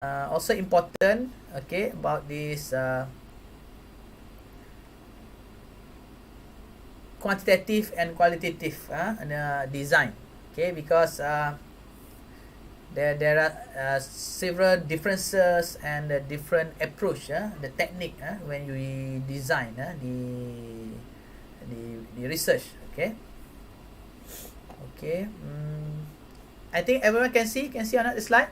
also important, okay, about this quantitative and qualitative design, okay, because there are several differences and different approach, the technique when we design the research, okay. Okay, I think everyone can see on the slide,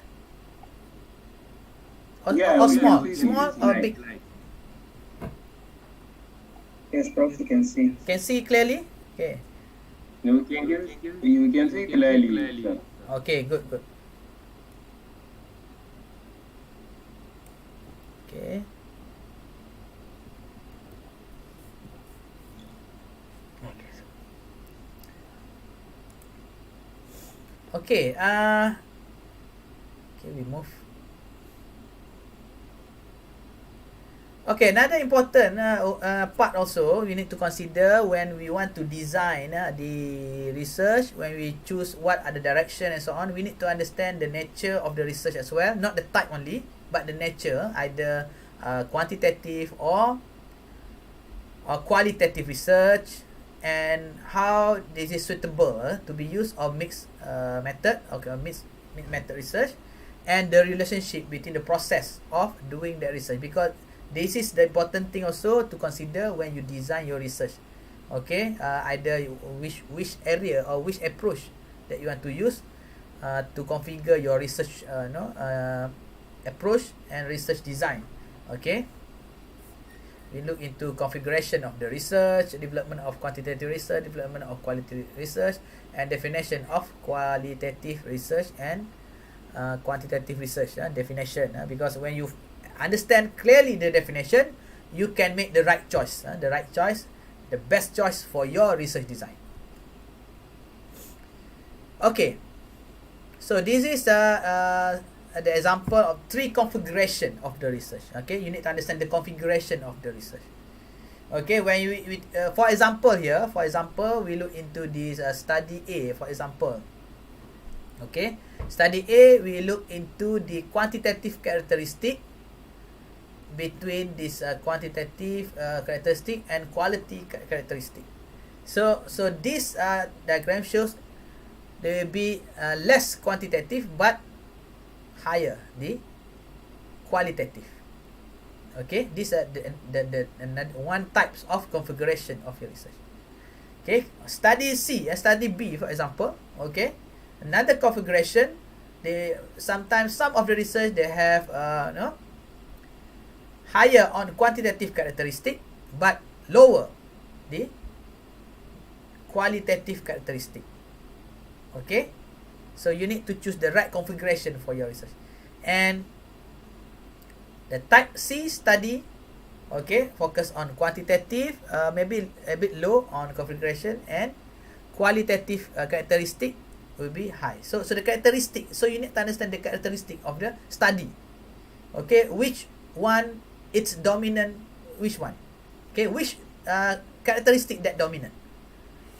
or small or big. Yes, Prof, you can see. Can see clearly? Okay. No, you can see clearly, sir. Okay, good. Okay. Okay, okay, we move. Okay, another important part also we need to consider when we want to design the research, when we choose what are the direction and so on, we need to understand the nature of the research as well, not the type only, but the nature, either quantitative or qualitative research, and how this is suitable to be used, or mixed method, okay, mixed method research, and the relationship between the process of doing the research, because this is the important thing also to consider when you design your research, okay. Either which area or which approach that you want to use to configure your research approach and research design, okay. We look into configuration of the research, development of quantitative research, development of qualitative research, and definition of qualitative research and quantitative research definition, because when you understand clearly the definition, you can make the right choice, the best choice for your research design. Okay, so this is the example of 3 configuration of the research, okay. You need to understand the configuration of the research, okay. When we for example, we look into this study A, for example, okay. Study A, we look into the quantitative characteristic between this quantitative characteristic and quality characteristic. So this diagram shows there will be less quantitative but higher the qualitative, okay. These are the one types of configuration of your research, okay. Study C and study B, for example, okay, another configuration. Sometimes some of the research they have higher on quantitative characteristic but lower the qualitative characteristic, okay. So you need to choose the right configuration for your research. And the type C study, okay, focus on quantitative, maybe a bit low on configuration, and qualitative characteristic will be high. So the characteristic, so you need to understand the characteristic of the study, okay. Which one it's dominant, which one, okay, which characteristic that dominant,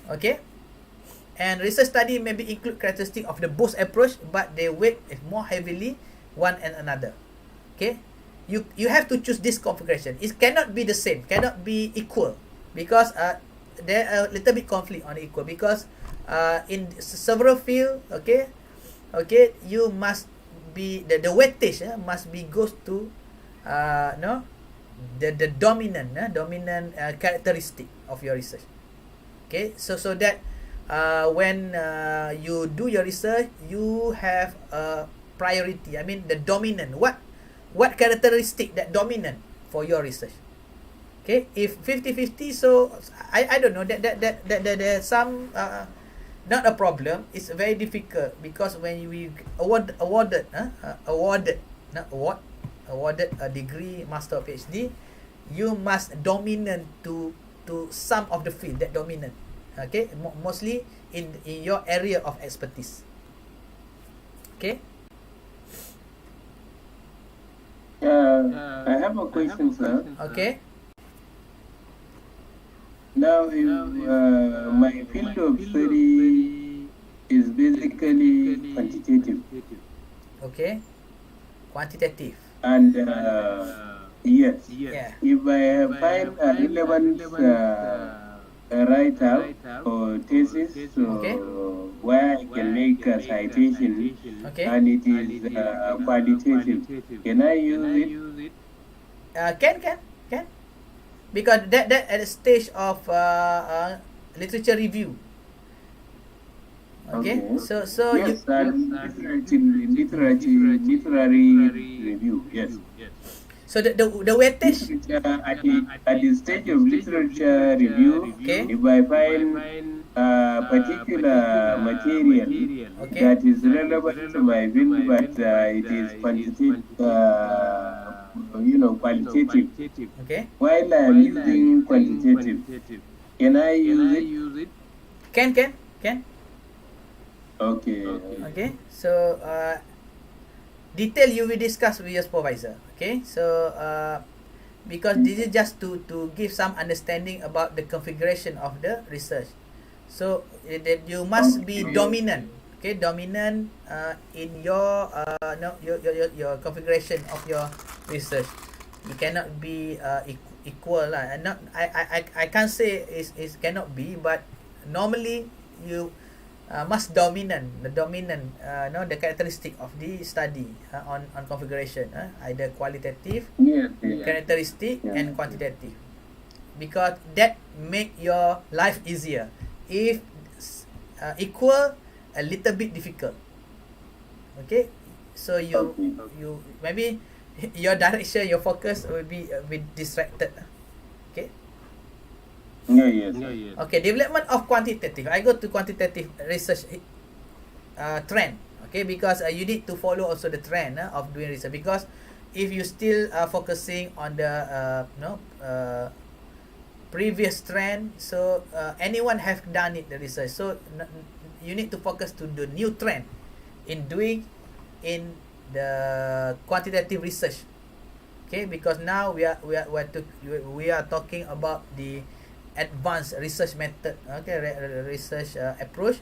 okay. And research study maybe include characteristic of the both approach, but they weight more heavily one and another, okay. You have to choose this configuration. It cannot be the same, cannot be equal, because there are a little bit conflict on equal, because in several field, okay, you must be the weightage must be goes to the dominant characteristic of your research, okay. So that when you do your research, you have a priority. I mean, the dominant. What characteristic that dominant for your research? Okay, if 50-50, so I don't know that there's some not a problem. It's very difficult, because when we awarded a degree, master or PhD, you must dominant to some of the field that dominant. Okay, mostly in your area of expertise, okay. I have a question, sir. Okay. Now, if my field of study is basically quantitative, Okay. Quantitative. And yes, Yeah. if I find a relevant write-up or thesis Okay. where I can make a citation Okay. and it is qualitative, can I use it? Can. Because that at the stage of literature review. Okay. So you. Yes, literary review. Yes. So the weightage. At the stage of literature review, Okay. if I find a particular material Okay. that is relevant to my field, but it is quantitative, qualitative. Okay. While I am using quantitative, can I use it? Can. Okay. Okay. So detail you will discuss with your supervisor. Okay. So because this is just to give some understanding about the configuration of the research. So that you must be dominant. Okay, dominant in your your configuration of your research. You cannot be equal lah. And not I can't say is cannot be, but normally you must dominant the characteristic of the study on configuration, either qualitative, characteristic, and quantitative, because that make your life easier. If equal, a little bit difficult. Okay, so you maybe your direction, your focus will be a bit distracted. Okay. Yes. Okay, development of quantitative. I go to quantitative research trend. Okay, because you need to follow also the trend of doing research. Because if you still focusing on the previous trend, so anyone have done it the research. So you need to focus to the new trend in doing in the quantitative research. Okay, because now we are talking about the advanced research method. Okay, research approach.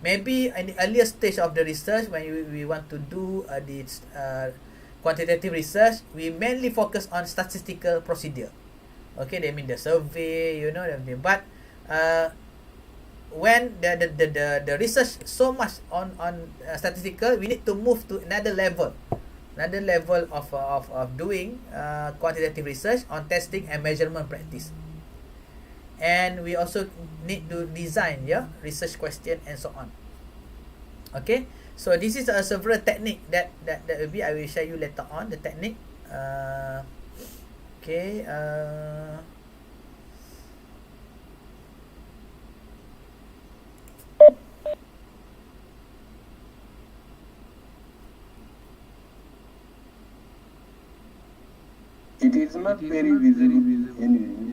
Maybe in the earlier stage of the research, when we want to do this quantitative research, we mainly focus on statistical procedure. Okay, they mean the survey, but when the research so much on statistical, we need to move to another level of doing quantitative research on testing and measurement practice. And we also need to design research question and so on. Okay, so this is several technique that will be, I will share you later on the technique. Okay. It is not very visible anyway.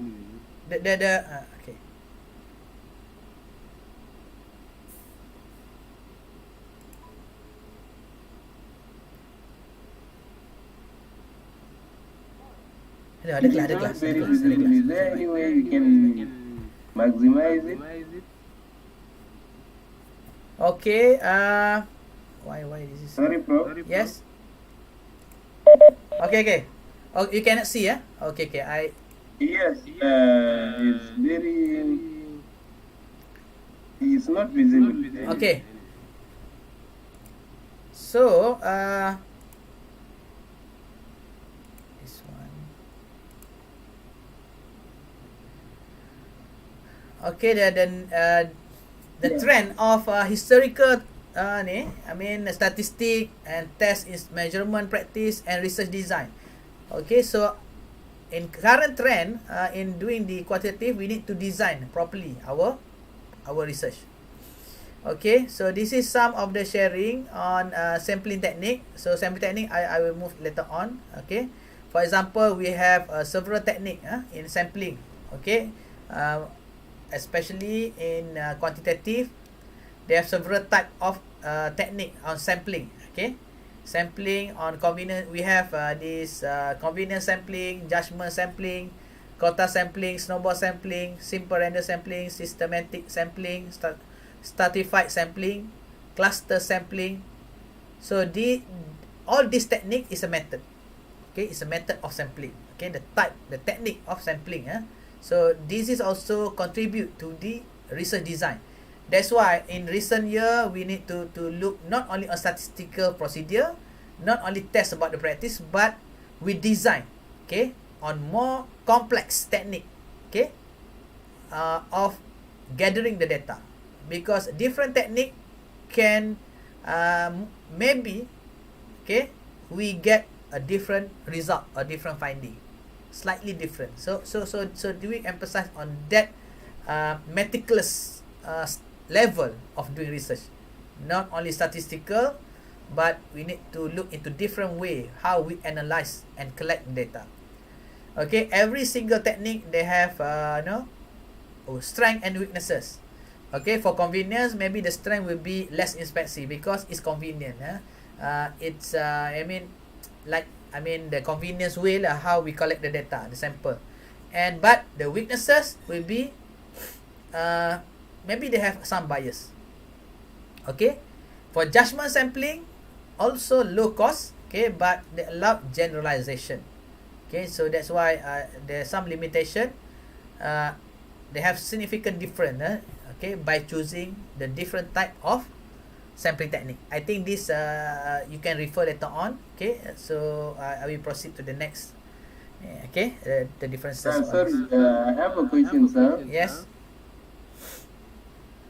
Okay. Ada kelas. Is there any way you can maximize it? Okay. Why this is? Sorry, Prof. Yes. Okay. Oh, you cannot see, yeah? Okay. Yes. It's not visible. Okay. So, this one. Okay, the trend of historical statistic and test is measurement practice and research design. Okay, so in current trend in doing the quantitative, we need to design properly our research. Okay, so this is some of the sharing on sampling technique. So sampling technique I will move later on. Okay, for example, we have several technique in sampling. Okay, especially in quantitative, they have several type of technique on sampling. Okay, sampling on convenience, we have this convenience sampling, judgment sampling, quota sampling, snowball sampling, simple random sampling, systematic sampling, stratified sampling, cluster sampling. So all this technique is a method. Okay, it's a method of sampling. Okay, the technique of sampling. So this is also contribute to the research design. That's why in recent year we need to look not only on statistical procedure, not only test about the practice, but we design, okay, on more complex technique, okay, of gathering the data, because different technique can maybe, okay, we get a different result or different finding, slightly different. So do we emphasize on that meticulous level of doing research, not only statistical, but we need to look into different way how we analyze and collect data. Okay, every single technique they have strength and weaknesses. Okay, for convenience, maybe the strength will be less expensive because it's convenient. It's the convenience way lah how we collect the data, the sample. And but the weaknesses will be maybe they have some bias. Okay, for judgment sampling, also low cost, okay, but they allow generalization. Okay, so that's why there's some limitation. They have significant difference, okay, by choosing the different type of sampling technique. I think this you can refer later on. Okay, so I will proceed to the next. Okay, the differences. Sir, I have a question, sir. Yes.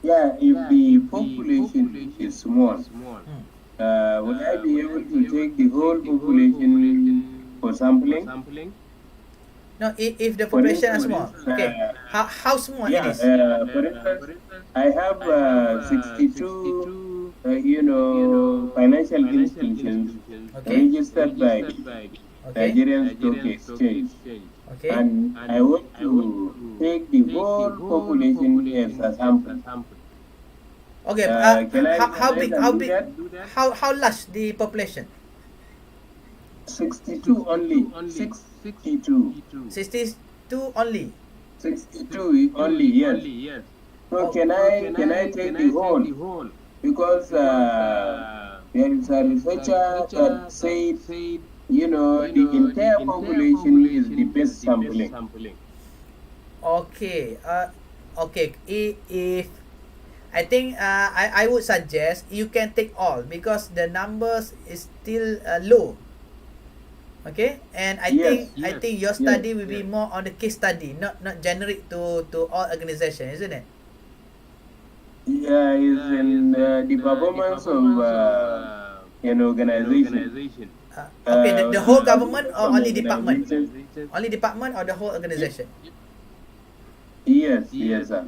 Yeah, if the population is small, will I be able to take the whole population for sampling? No, if the population is small, okay. How small it is? For instance, I have 62, financial institutions registered by Nigerian Stock Exchange. Okay. And I want to take the whole population as a sample. Okay. How big? How large the population? 62 only. 62. 62 only. 62 only. Yes. So can I take the whole? Because there is a researcher that said, the entire population is the best sampling. Okay. Okay. If I think I would suggest you can take all because the numbers is still low. Okay, and I think your study will be more on the case study, not generic to all organization, isn't it? Yeah, it's in the performance of an organization. Okay, the whole government or only department? Only department or the whole organization? Yes, sir.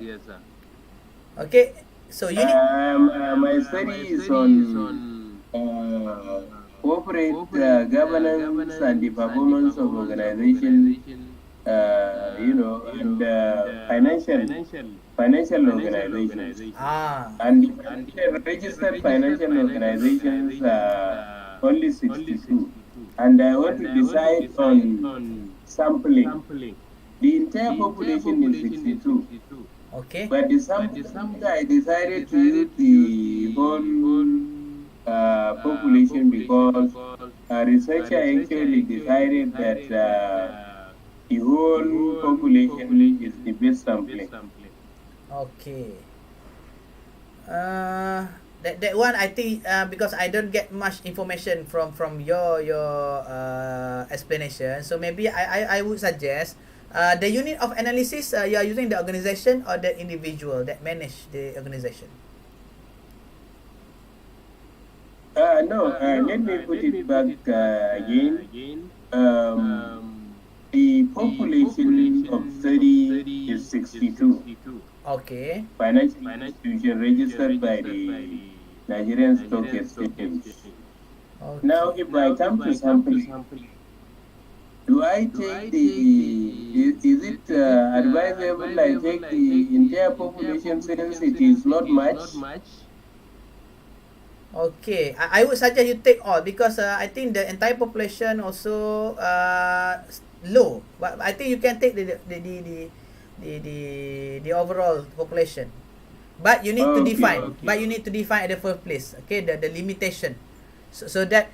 Okay, so you need... my study is on corporate governance and the performance of organization, and financial organizations. And the registered financial organizations are only 62. And I want to decide on sampling. The entire population is 62. Okay. But the sampling, I decided to use the whole population because a researcher actually decided that the whole population is the best sampling. Okay. That one I think because I don't get much information from your explanation, so maybe I would suggest the unit of analysis you are using the organization or the individual that manage the organization. No, let me put it back again. The population of 30 is 62. Okay. Financial institution registered by the Nigerian Stock Exchange. Okay. Now, if I come to sampling, do I take is it advisable I take the entire population since it is not much? Okay, I would suggest you take all because I think the entire population also low, but I think you can take the overall population, but you need to define. Okay. But you need to define at the first place. Okay, the limitation. so that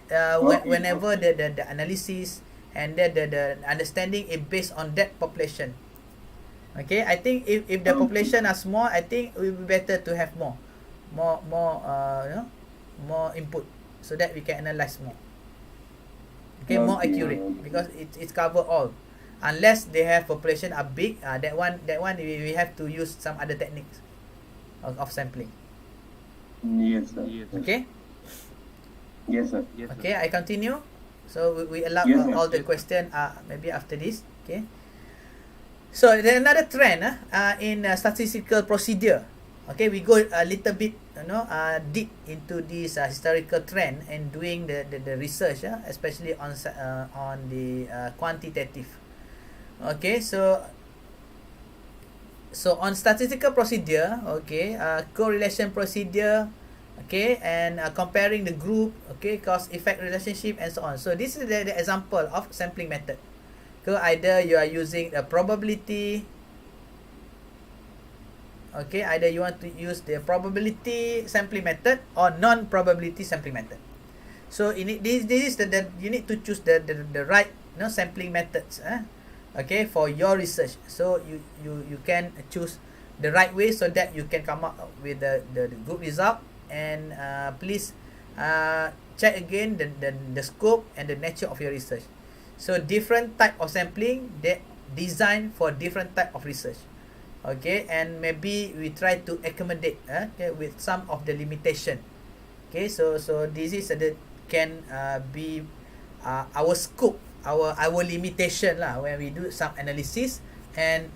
whenever the analysis and the understanding is based on that population. Okay, I think if the population are small, I think it will be better to have more more input, so that we can analyze more. Okay, more accurate, because it's cover all. Unless they have population are big, that one we have to use some other techniques of sampling. Yes, sir. Okay. Yes, sir. Okay, I continue. So we allow all the question maybe after this. Okay. So there's another trend in statistical procedure. Okay, we go a little bit deep into this historical trend and doing the research, especially on the quantitative. Okay, so on statistical procedure, okay, correlation procedure, okay, and comparing the group, okay, cause effect relationship and so on. So this is the example of sampling method. So either you are using a probability, okay, either you want to use the probability sampling method or non-probability sampling method. So in it, this is the you need to choose the right sampling methods, okay, for your research. So you can choose the right way so that you can come up with the good result. And please check again the scope and the nature of your research. So different type of sampling, they designed for different type of research. Okay, and maybe we try to accommodate okay, with some of the limitation. Okay, so this is can be our scope, our limitation lah, when we do some analysis and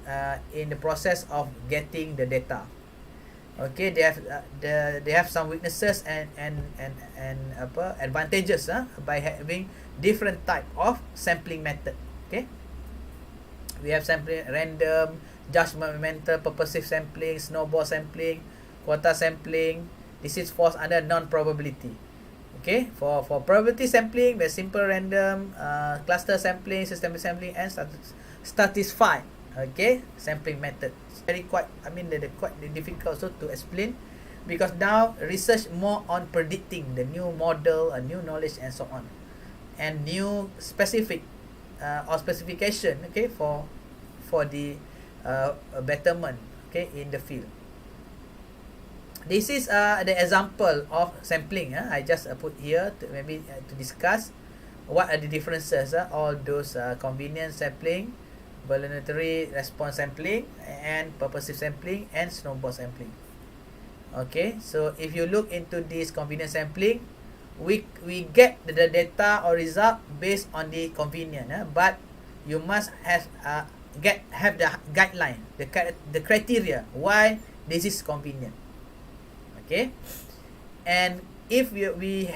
in the process of getting the data. Okay, they have some weaknesses and advantages by having different type of sampling method. Okay, we have sampling random, judgmental, purposive sampling, snowball sampling, quota sampling. This is falls under non-probability. Okay, for probability sampling, there's simple random, cluster sampling, systemic sampling, and stratified. Okay, sampling method. Very quite, they're quite difficult also to explain, because now research more on predicting the new model, a new knowledge, and so on, and new specific or specification. Okay, for the betterment, okay, in the field. This is the example of sampling. I just put here to maybe to discuss what are the differences. All those convenience sampling, voluntary response sampling, and purposive sampling, and snowball sampling. Okay, so if you look into this convenience sampling, we get the data or result based on the convenience, but you must have the guideline, the criteria why this is convenient. Okay, and if we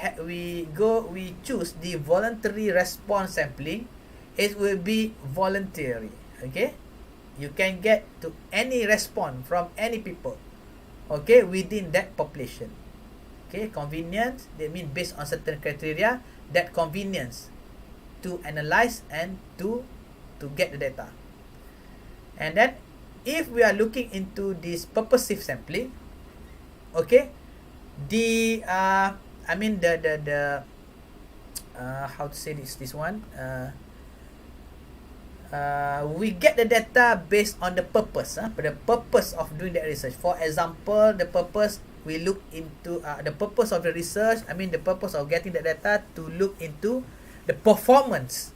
choose the voluntary response sampling, it will be voluntary. Okay, you can get to any response from any people, okay, within that population. Okay, convenience, they mean based on certain criteria, that convenience to analyze and to get the data. And then if we are looking into this purposive sampling, okay, the how to say this one, we get the data based on the purpose, the purpose of doing that research. For example, the purpose we look into the purpose of the research, the purpose of getting the data to look into the performance,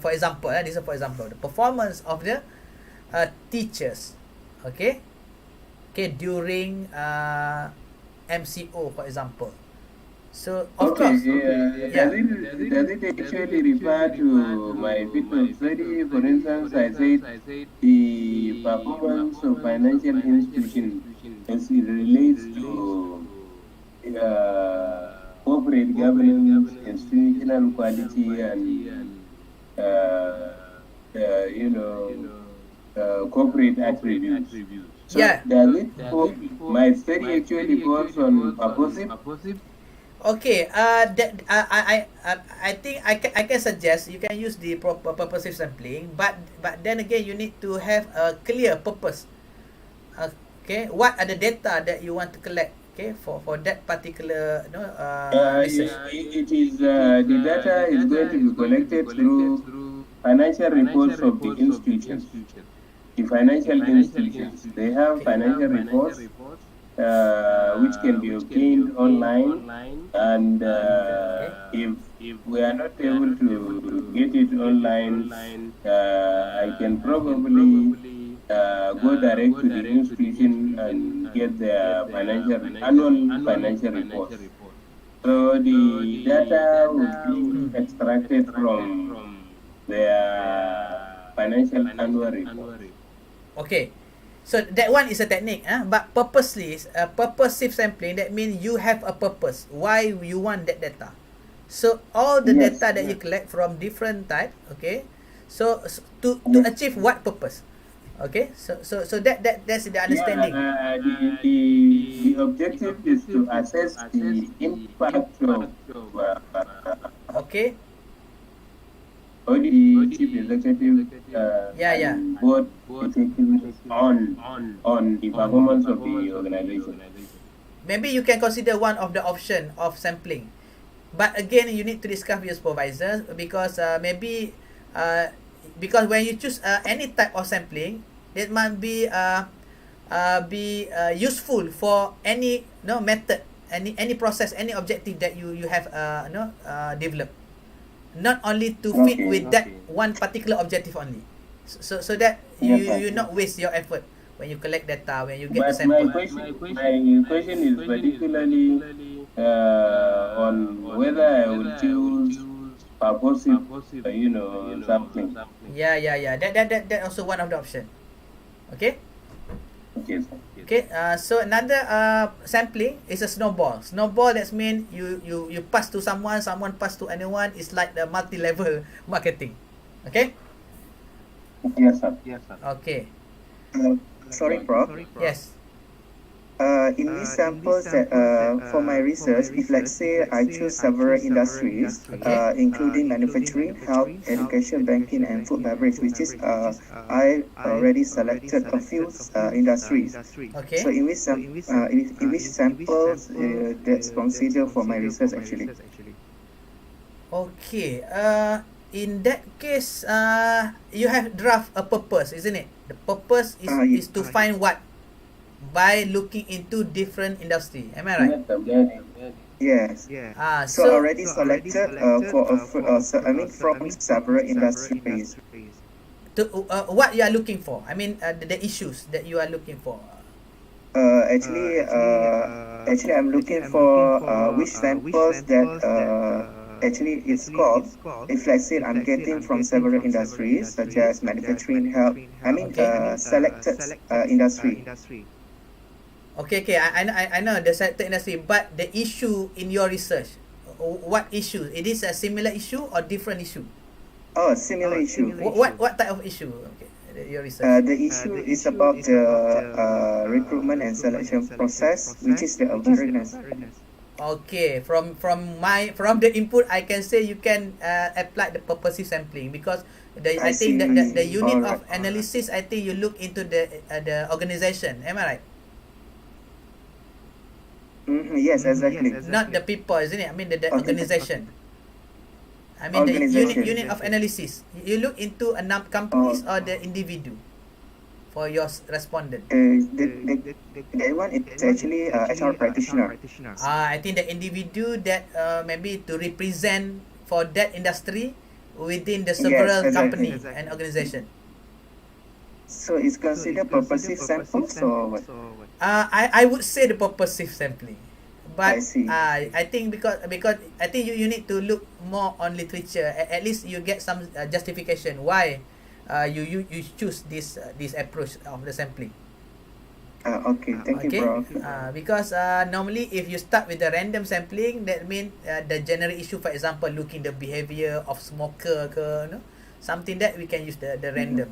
for example, this is for example, the performance of the teachers, okay, during MCO, for example. So of course, does it actually refer to my field of study? For instance, I said the performance of financial institutions as it relates to corporate governance, institutional quality, and corporate attributes. So does it my study actually goes on purposive? Okay, I think I can suggest you can use the purposive sampling, but then again you need to have a clear purpose. Okay, what are the data that you want to collect Okay, for that particular research. It is the data is going to be collected through financial reports of the institutions. The financial institutions, they have financial reports which can be obtained online, and if we are not able to get it online, I can probably go direct to the institution and get their annual financial reports. So the data would be extracted from their financial annual report. Okay. So that one is a technique, but purposive sampling, that means you have a purpose why you want that data. So all the data that you collect from different type, okay, so to achieve what purpose? Okay, so that's the understanding. The objective is to assess the impact of okay, or the chief executive board effectiveness on the performance of the organization. Maybe you can consider one of the option of sampling, but again you need to discuss with your supervisor, because maybe because when you choose any type of sampling, it might be useful for any method, any process, any objective that you have developed, not only to fit with that one particular objective only, so that you not waste your effort when you collect data, when you get the sample. My question is particularly on whether I will choose purposive sampling. Yeah, that also one of the option. Okay, so another sampling is a snowball. That means you pass to someone pass to anyone. It's like the multi-level marketing. Okay. Yes, sir. Okay. Sorry, Prof. Yes. In these samples that for my research, if let's say I choose several industries, including manufacturing, health, education, banking, and food beverage, which is I already selected a few industries. Okay. So in which samples that's considered for my research actually? Okay. In that case, you have draft a purpose, isn't it? The purpose is to find what? By looking into different industry. Am I right? Yes. So already selected from several industries. To what you are looking for? I mean, the issues that you are looking for. Actually, I'm looking for which samples that actually it's called. If let's say I'm getting from several industries such as manufacturing, health. Selected industry. Okay. I know the selected industry, but the issue in your research, what issue? It is a similar issue or different issue? Oh, similar issue. What type of issue? Okay, your research. The issue is about the recruitment and selection process, which is the awareness. Okay, from the input, I can say you can apply the purposive sampling, because I think that the unit of analysis, I think you look into the organization. Am I right? Yes, exactly. Not the people, isn't it? I mean the organization. I mean the unit of analysis. You look into a companies or the individual for your respondent. The one is actually HR practitioner. I think the individual that maybe to represent for that industry within the several company and organization. So it's considered purposive samples or what? I would say the purposive sampling, but I think because I think you need to look more on literature. At least you get some justification why you choose this approach of the sampling. Okay, thank you, Prof. Because normally if you start with the random sampling, that means the general issue, for example, looking the behavior of smoker ke, something that we can use the random.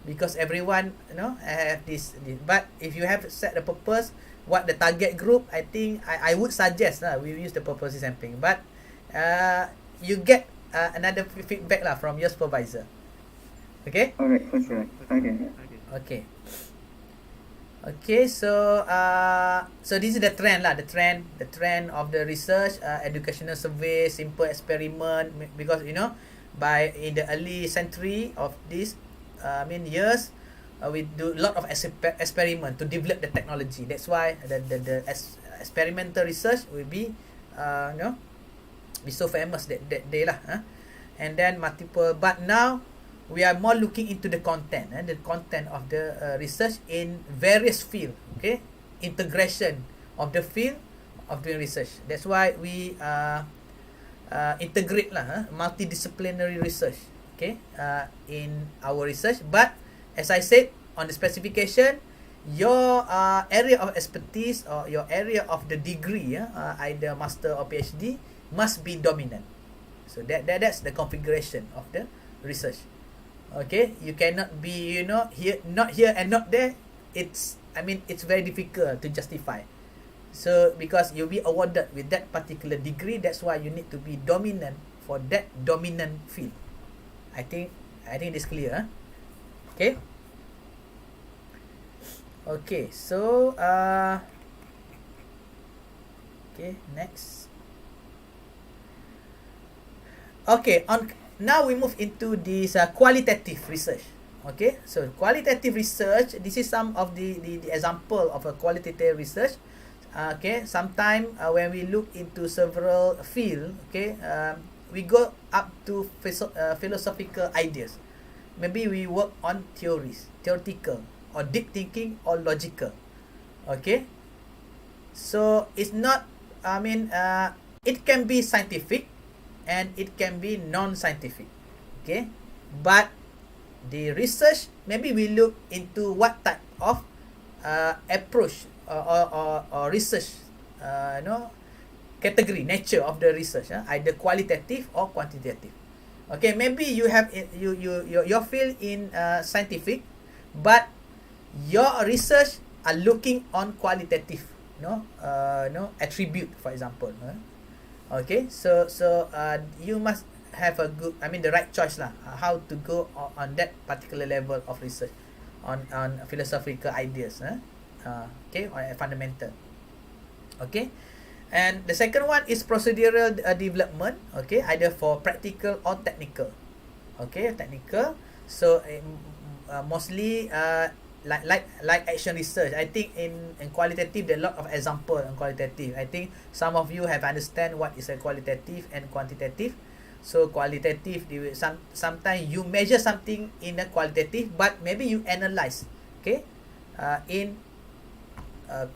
Because everyone have this, but if you have set the purpose, what the target group, I think I would suggest we use the purposive sampling, but you get another feedback from your supervisor. Okay. Alright, for sure. Okay. Okay, so so this is the trend lah, the trend of the research, educational survey, simple experiment, because you know, by in the early century of this, years, we do a lot of experiment to develop the technology. That's why the experimental research will be, be so famous that day lah, and then multiple. But now we are more looking into the content and the content of the research in various field. Okay, integration of the field of doing research. That's why we integrate lah, multidisciplinary research. Okay, in our research. But as I said on the specification, your area of expertise or your area of the degree, either master or PhD, must be dominant. So that's the configuration of the research. Okay, you cannot be, not here and not there. It's very difficult to justify. So because you'll be awarded with that particular degree, that's why you need to be dominant for that dominant field. I think it's clear. Okay. Okay, so okay, next. Okay, now we move into this qualitative research. Okay, so qualitative research, this is some of the example of a qualitative research. Okay, sometime when we look into several field, okay, we go up to philosophical ideas. Maybe we work on theoretical, or deep thinking, or logical. Okay, so it's not, it can be scientific and it can be non-scientific. Okay, but the research, maybe we look into what type of approach or research, category, nature of the research, either qualitative or quantitative. Okay, maybe you have your field in scientific, but your research are looking on qualitative, attribute, for example. Okay, so you must have the right choice lah, how to go on that particular level of research on philosophical ideas, okay, or fundamental. Okay, and the second one is procedural development. Okay, either for practical or technical. Okay, technical. So mostly like action research. I think in qualitative there are a lot of example in qualitative. I think some of you have understand what is a qualitative and quantitative. So qualitative, sometimes you measure something in a qualitative, but maybe you analyze, okay, in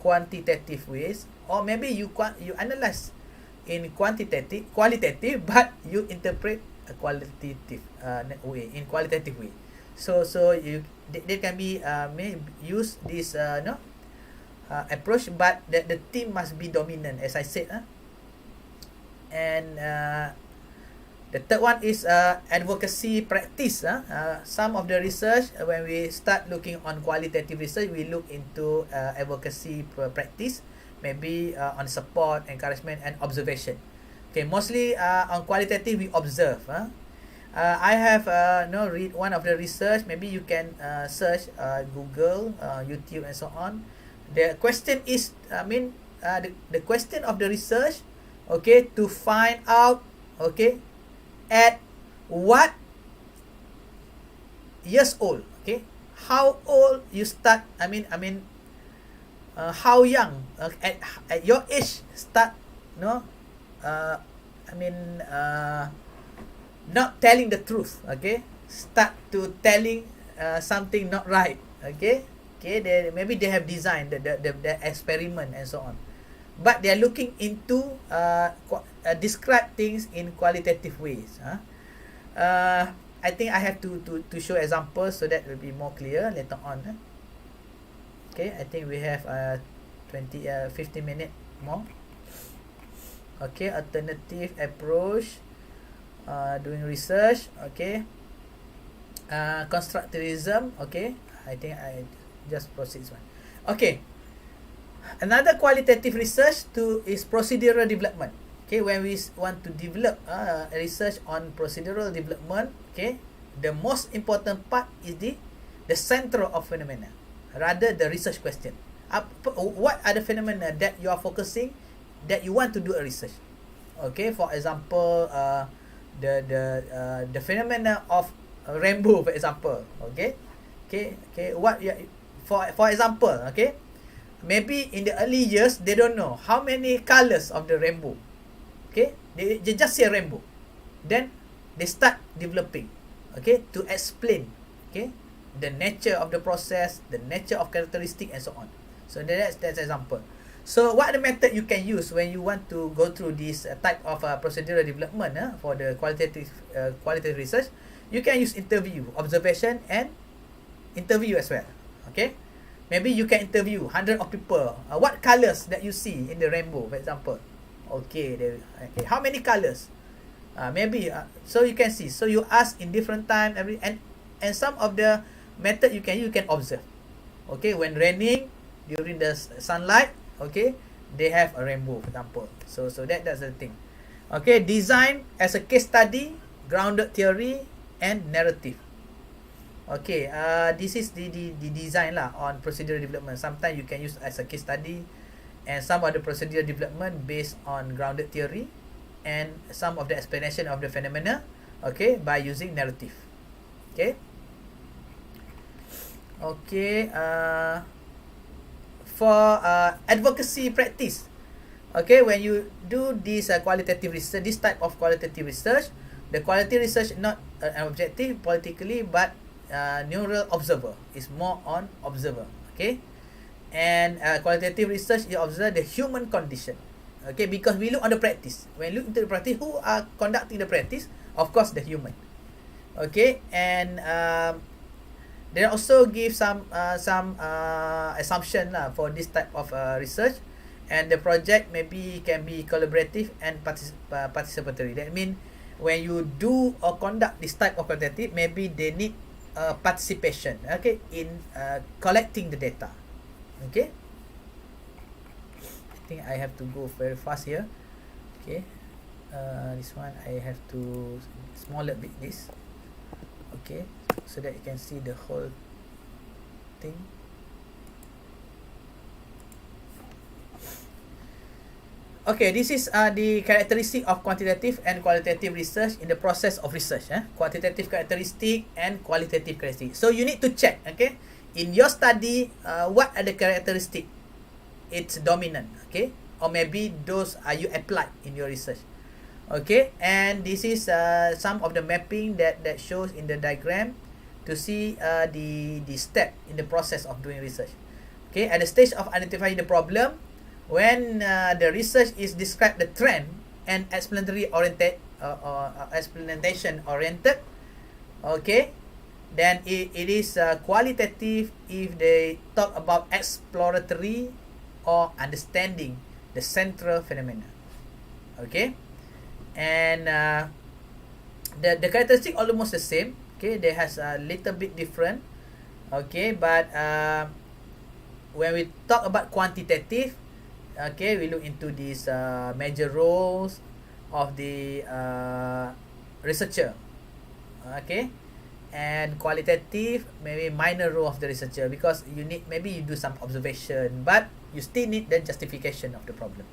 quantitative ways, or maybe you analyze in qualitative, but you interpret a qualitative way, in qualitative way. So they can be use this approach, but the team must be dominant, as I said. And the third one is advocacy practice. Some of the research, when we start looking on qualitative research, we look into advocacy practice, maybe on support, encouragement, and observation. Okay, mostly on qualitative we observe. I have read one of the research. Maybe you can search Google, YouTube, and so on. The question is, the question of the research, okay, to find out, okay, at what years old, okay, how old you start, how young, at your age start, not telling the truth, okay, start to telling something not right, okay, maybe they have designed the experiment and so on, but they are looking into describe things in qualitative ways. I think I have to show examples so that will be more clear later on. Okay, I think we have 15 minutes more. Okay, alternative approach, doing research. Okay, constructivism. Okay, I think I just proceed this one. Okay, another qualitative research is procedural development. Okay, when we want to develop research on procedural development, okay, the most important part is the center of phenomena. rather the research question. What are the phenomena that you are focusing, that you want to do a research? Okay, for example, the phenomena of rainbow, for example. Okay, what for example, okay, maybe in the early years they don't know how many colors of the rainbow. Okay, they just say rainbow, then they start developing, okay, to explain, okay, the nature of the process, the nature of characteristic, and so on. So that's example. So what are the method you can use when you want to go through this type of procedural development for the qualitative research? You can use interview, observation, and interview as well. Okay, maybe you can interview 100 of people. What colors that you see in the rainbow, for example? Okay, how many colors? Maybe so you can see. So you ask in different time and some of the method you can observe. Okay, when raining, during the sunlight, okay, they have a rainbow, for example. So that's the thing. Okay, design as a case study, grounded theory, and narrative. Okay, this is the design lah on procedural development. Sometimes you can use as a case study, and some of the procedural development based on grounded theory, and some of the explanation of the phenomena, okay, by using narrative. Okay. For advocacy practice, okay, when you do this qualitative research, this type of qualitative research, the quality research not an objective politically, but neural observer, is more on observer. Okay, and qualitative research, you observe the human condition. Okay, because we look on the practice. When you look into the practice, who are conducting the practice? Of course, the human. Okay, and they also give some assumption for this type of research, and the project maybe can be collaborative and participatory. That means when you do or conduct this type of qualitative, maybe they need participation, okay, in collecting the data. Okay, I think I have to go very fast here. Okay, this one I have to smaller bit this. Okay, so that you can see the whole thing. Okay, this is the characteristic of quantitative and qualitative research in the process of research. Quantitative characteristic and qualitative characteristic. So you need to check, okay, in your study, what are the characteristic it's dominant, okay, or maybe those are you applied in your research. Okay, and this is some of the mapping that shows in the diagram to see the step in the process of doing research. Okay, at the stage of identifying the problem, when the research is describe the trend and explanatory oriented or explanation oriented, okay, then it is qualitative if they talk about exploratory or understanding the central phenomena. Okay, and the characteristic almost the same. Okay, they has a little bit different. Okay, but when we talk about quantitative, okay, we look into these major roles of the researcher. Okay, and qualitative, maybe minor role of the researcher, because you need, maybe you do some observation, but you still need the justification of the problem.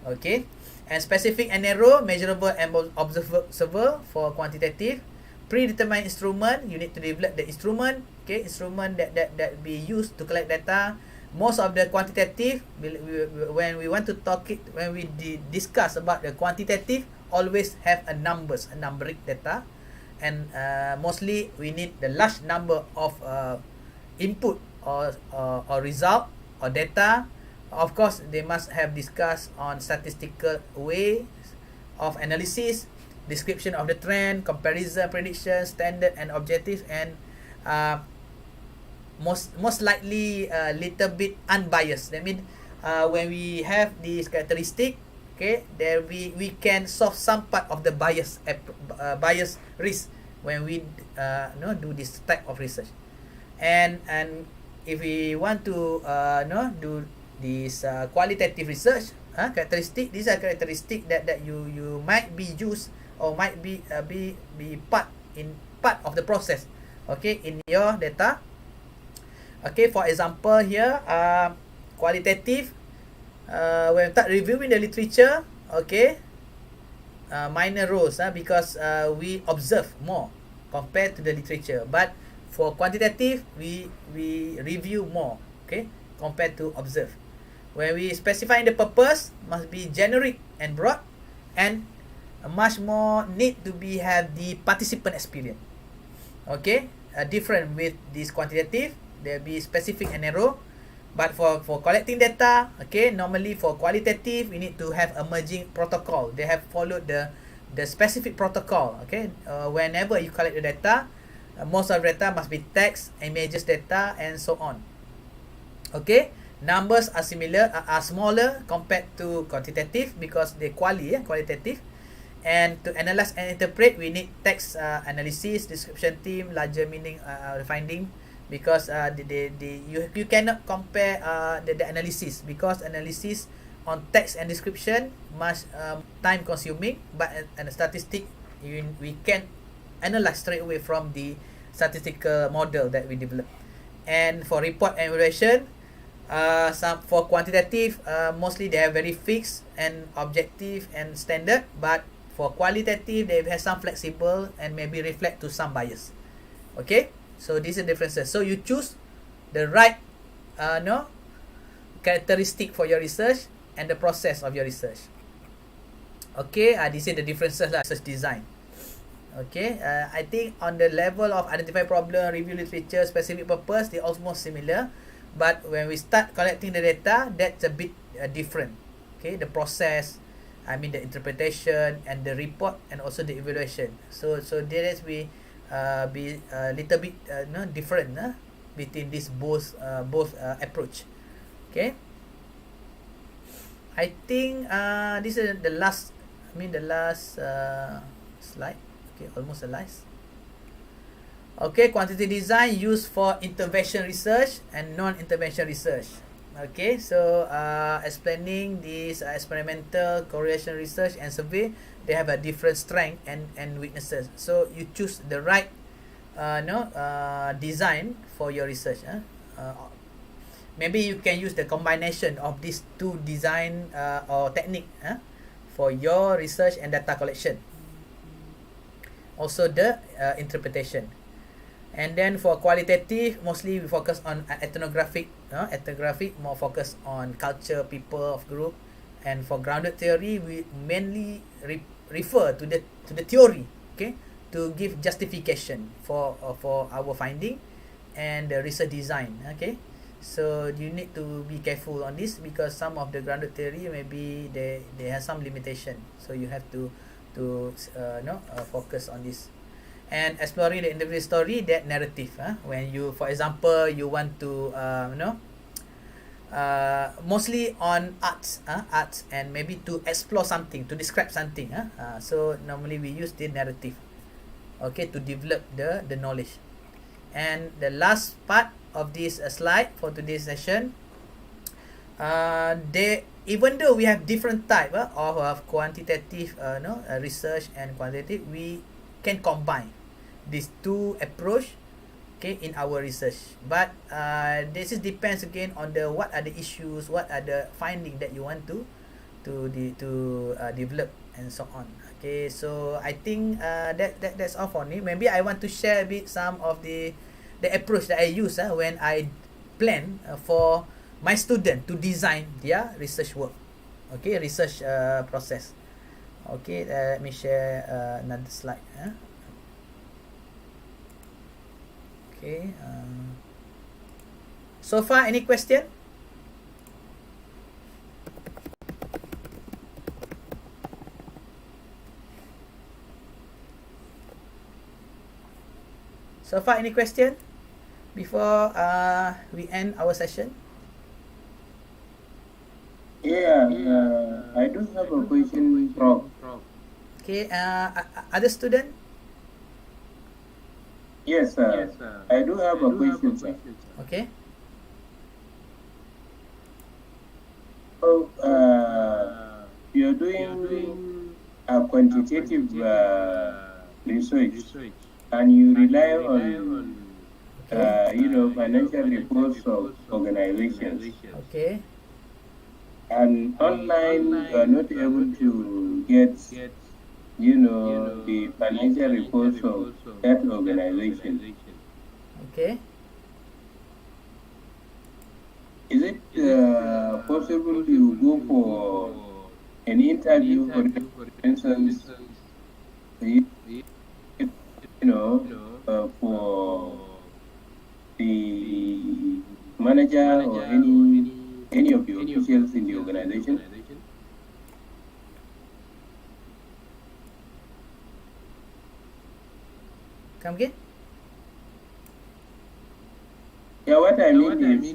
Okay, and specific and narrow, measurable and observable for quantitative. Predetermined instrument, you need to develop the instrument. Okay, instrument that be used to collect data. Most of the quantitative, when we want to talk it, when we discuss about the quantitative, always have a numeric data, and mostly we need the large number of input or result or data. Of course, they must have discussed on statistical way of analysis, description of the trend, comparison, prediction, standard and objective, and most likely a little bit unbiased. That means when we have this characteristic, okay, there we can solve some part of the bias risk when we do this type of research. And if we want to do this qualitative research, characteristic, these are characteristic that you might be used or might be part of the process, okay, in your data. Okay, for example here, qualitative, when we start reviewing the literature, okay, minor roles, because we observe more compared to the literature. But for quantitative, we review more, okay, compared to observe. When we specify the purpose, must be generic and broad, and much more need to be have the participant experience. Okay, different with this quantitative, there be specific and narrow. But for collecting data, okay, normally for qualitative, we need to have a merging protocol. They have followed the specific protocol. Okay, whenever you collect the data, most of the data must be text, images data, and so on. Okay, numbers are similar, are smaller compared to quantitative because they qualitative. And to analyze and interpret, we need text analysis, description team, larger meaning finding, because you cannot compare the analysis, because analysis on text and description much time consuming, but and statistic we can analyze straight away from the statistical model that we develop. And for report and evaluation, some for quantitative, mostly they are very fixed and objective and standard, but for qualitative they have some flexible and maybe reflect to some bias. Okay, so these are differences. So you choose the right characteristic for your research and the process of your research. Okay, this is the differences lah, research design. Okay, I think on the level of identify problem, review literature, specific purpose, they almost similar. But when we start collecting the data, that's a bit different. Okay, the process, I mean the interpretation and the report and also the evaluation. So there is be a little bit different between these both approach. Okay, I think this is the last. Slide. Okay, almost the last. Okay, quantitative design used for intervention research and non-intervention research. Okay, so explaining this experimental correlation research and survey, they have a different strength and weaknesses. So you choose the right design for your research. Maybe you can use the combination of these two design or technique for your research and data collection. Also the interpretation. And then for qualitative, mostly we focus on ethnographic, more focus on culture, people of group. And for grounded theory, we mainly refer to the theory, okay, to give justification for our finding and the research design. Okay, so you need to be careful on this, because some of the grounded theory maybe they have some limitation, so you have to focus on this. And exploring the individual story, that narrative, when you, for example, you want to mostly on arts and maybe to explore something, to describe something, so normally we use the narrative, okay, to develop the knowledge. And the last part of this slide for today's session, even though we have different type of quantitative research and quantitative, we can combine these two approach, okay, in our research. But this is depends again on the what are the issues, what are the finding that you want to develop and so on. Okay, so I think that's all for me. Maybe I want to share a bit some of the approach that I use when I plan for my student to design their research work. Okay, research process. Okay, let me share another slide. Okay. So far, any question? So far, any question before we end our session? Yeah, I do have a question, Prof. Okay, other student? Yes, sir. I do have a question, sir. Okay. So, you're doing a quantitative research, and you rely on financial reports of organizations. Okay. And online, you are not able to get, the financial reports of that organization. Okay. Is it possible to go for an interview, for instance, for the manager or any of the officials in the organization? Come again? Yeah, what I mean is,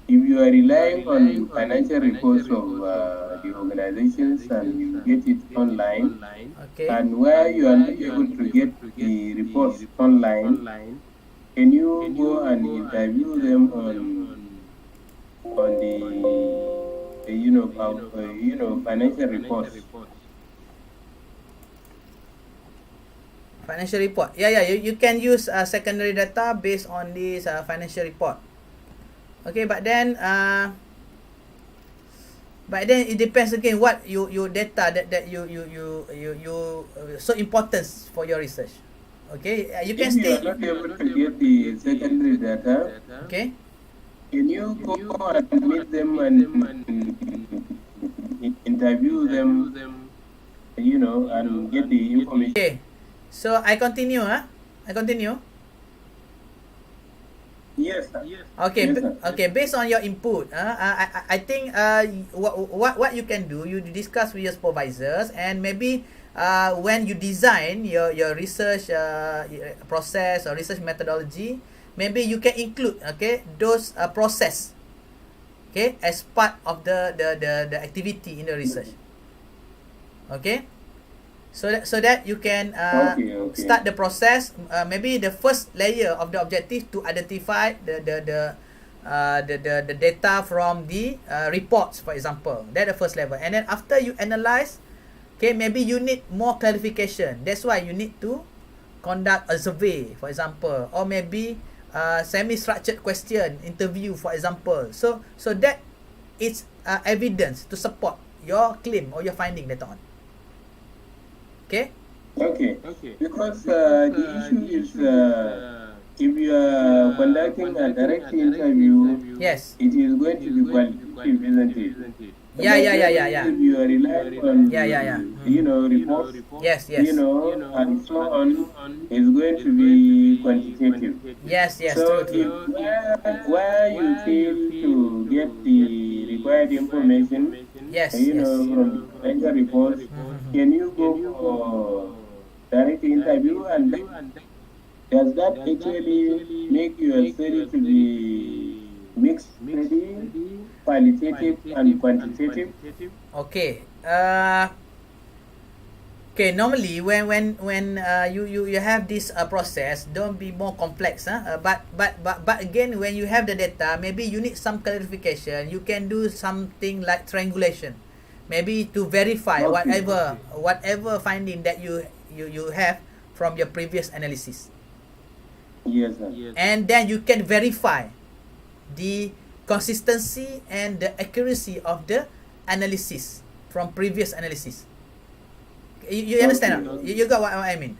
if you are relying on financial reports of the organizations and you get it online, Okay. and where you are not able to get the reports online, can you go and interview them on the financial reports? Financial report. Yeah. You can use secondary data based on this financial report. Okay, but then it depends again what your data that you so important for your research. Okay, you can If you still are not able to get the secondary data, okay. can you go and meet them and interview them, and get the information? Okay, so I continue. I continue. Yes, sir. Okay, Yes, sir. okay. Based on your input, I think what you can do, you discuss with your supervisors, and maybe when you design your research process or research methodology, maybe you can include those process as part of the activity in the research. Okay. So that you can Okay. start the process. Maybe the first layer of the objective to identify the data from the reports, for example. That's the first level. And then after you analyze, maybe you need more clarification. That's why you need to conduct a survey, for example, or maybe semi-structured question interview, for example. So that is evidence to support your claim or your finding later on. Okay. Because the issue is, if you are conducting a direct interview, Yes. it is going to be qualitative, isn't it? Yeah. If you are relying on, reports, Yes. and so on, it's going to be quantitative. Yes. So True. where you fail to get the required information, Yes. from the financial reports, can you go for direct interview, and does that actually make your study to be mixed study, qualitative and quantitative? Okay. Okay. Normally, when you have this process, don't be more complex. But again, when you have the data, maybe you need some clarification. You can do something like triangulation, maybe to verify whatever finding that you have from your previous analysis. Yes, sir. And then you can verify the consistency and the accuracy of the analysis from previous analysis. You understand? You got what I mean?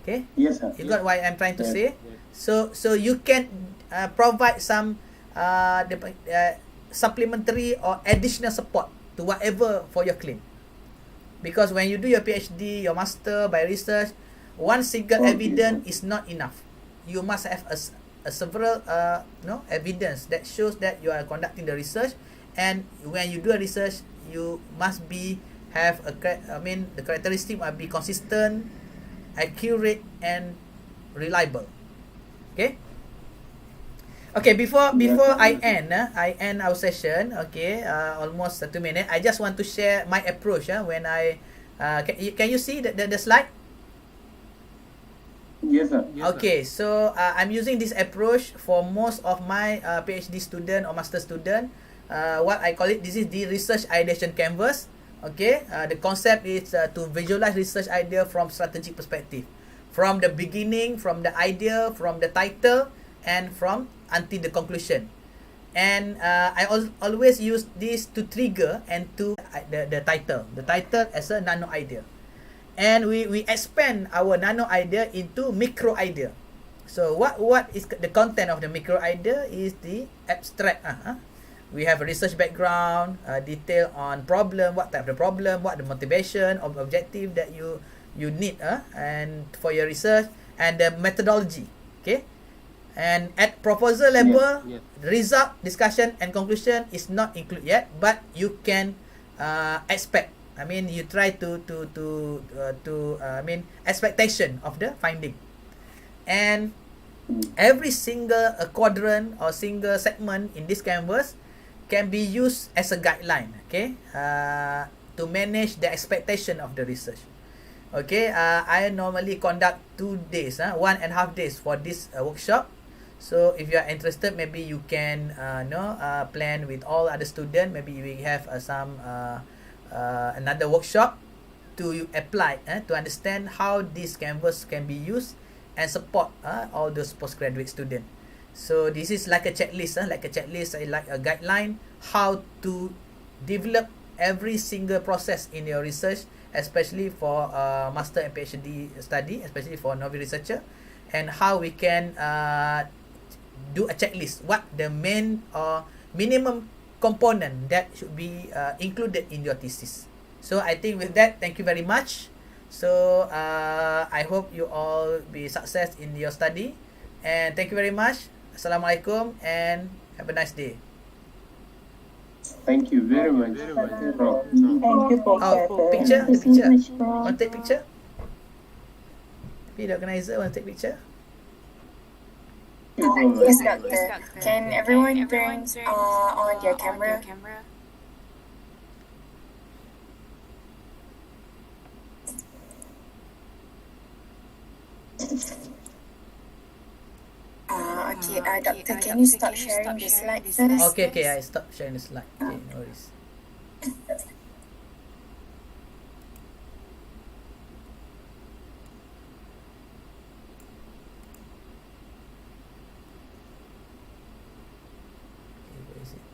Okay. Yes, sir. You got what I'm trying to say. So you can provide some supplementary or additional support to whatever for your claim. Because when you do your PhD, your master by research, one single evidence is not enough. You must have a several evidence that shows that you are conducting the research, and when you do a research, you must have the characteristic must be consistent, accurate, and reliable. Okay. Okay, before I end our session, almost 2 minutes. I just want to share my approach. When I can you see the slide? Yes, sir. Okay, so I'm using this approach for most of my PhD student or master student. What I call it, this is the research ideation canvas. Okay, the concept is to visualize research idea from strategic perspective. from the beginning, from the idea, from the title, and from until the conclusion. And I always use this to trigger and to the title as a nano idea, and we expand our nano idea into micro idea. So what is the content of the micro idea is the abstract. We have a research background, detail on problem, what type of problem, what the motivation of objective that you need and for your research, and the methodology. Okay, and at proposal level, result, discussion, and conclusion is not included yet, but you can expect. I mean, you try to expectation of the finding, and every single quadrant or single segment in this canvas can be used as a guideline, okay, to manage the expectation of the research. Okay, I normally conduct 2 days, 1.5 days for this workshop. So if you are interested, maybe you can plan with all other students. Maybe we have some another workshop to apply to understand how this canvas can be used and support all those postgraduate students. So this is like a checklist, like a guideline how to develop every single process in your research, especially for master and PhD study, especially for novice researcher, and how we can do a checklist, what the main or minimum component that should be included in your thesis. So I think with that, thank you very much. So I hope you all be success in your study, and thank you very much. Assalamualaikum and have a nice day. Thank you very much, Prof. Thank you, Professor. Oh, picture, the picture. Want to take picture? Maybe the organizer want to take picture? Yes, Doctor. Can everyone turn on their camera? Okay, Doctor, can you stop sharing the slide first? Okay, I stop sharing the slide. Okay, no worries.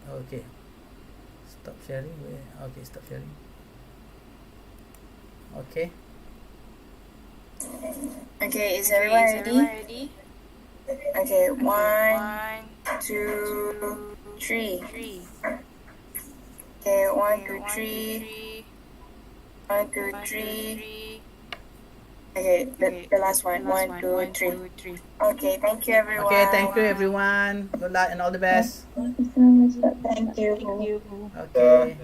Okay, stop sharing. Okay, stop sharing. Okay. Okay, is everyone ready? Okay, 1, 2, 3. Okay, 1, 2, 3. 1, 2, 3. Okay, the last one. 1, 2, 3. Okay, thank you, everyone. Okay, thank you, everyone. Good luck and all the best. Thank you so much. Thank you. Okay.